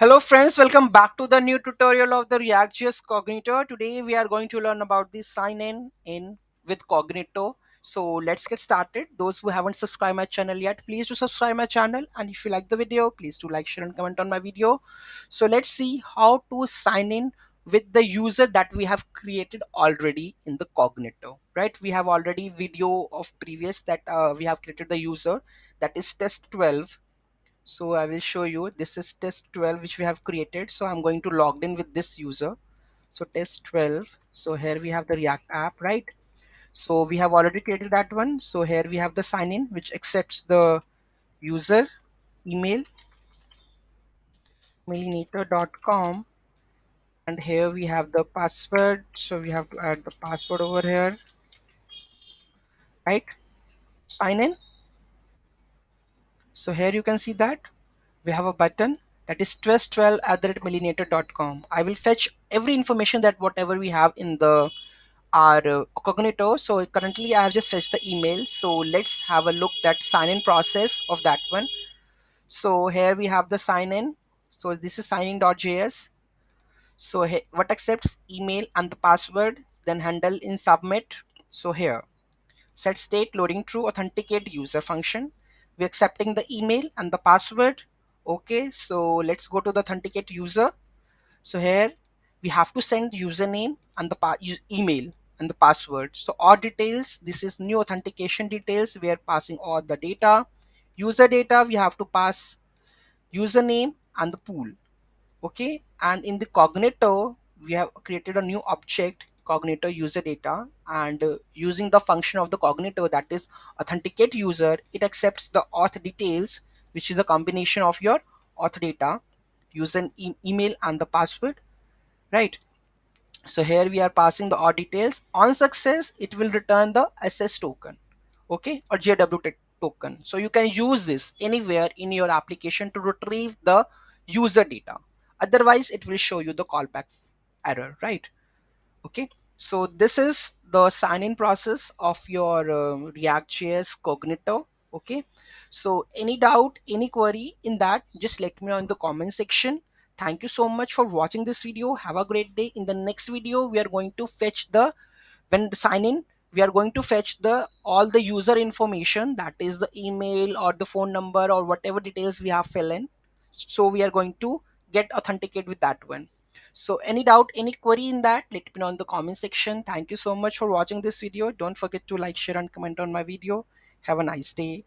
Hello friends, welcome back to the new tutorial of the ReactJS Cognito. Today we are going to learn about the sign in with Cognito. So let's get started. Those who haven't subscribed my channel yet, please do subscribe my channel. And if you like the video, please do like, share and comment on my video. So let's see how to sign in with the user that we have created already in the Cognito, right? We have already video of previous that we have created the user, that is test 12. So I will show you, this is test 12 which we have created. So I'm going to log in with this user. So test 12. So here we have the React app, right? So we have already created that one. So here we have the sign in which accepts the user email millinator.com, and here we have the password. So we have to add the password over here, right? Sign in. So here you can see that we have a button that is twist12@millinator.com. I will fetch every information that whatever we have in the our Cognito. So currently I have just fetched the email. So let's have a look that sign in process of that one. So here we have the sign in. So this is signing.js. So what accepts email and the password, then handle in submit. So here set state loading true authenticate user function. We're accepting the email and the password. Okay, so let's go to the authenticate user. So here we have to send username and the email and the password. So all details, this is new authentication details. We are passing all the data. User data, we have to pass username and the pool. Okay, and in the Cognito we have created a new object Cognito user data, and using the function of the Cognito, that is authenticate user, it accepts the auth details, which is a combination of your auth data, user email and the password, right? So here we are passing the auth details. On success it will return the SS token, okay, or JW token. So you can use this anywhere in your application to retrieve the user data. Otherwise it will show you the callback error, right? Okay, so this is the sign-in process of your React.js Cognito. Okay, so any doubt, any query in that, just let me know in the comment section. Thank you so much for watching this video. Have a great day. In the next video we are going to fetch the, when sign in, we are going to fetch the all the user information, that is the email or the phone number or whatever details we have fill in. So we are going to get authenticate with that one. So any doubt, any query in that, let me know in the comment section. Thank you so much for watching this video. Don't forget to like, share and comment on my video. Have a nice day.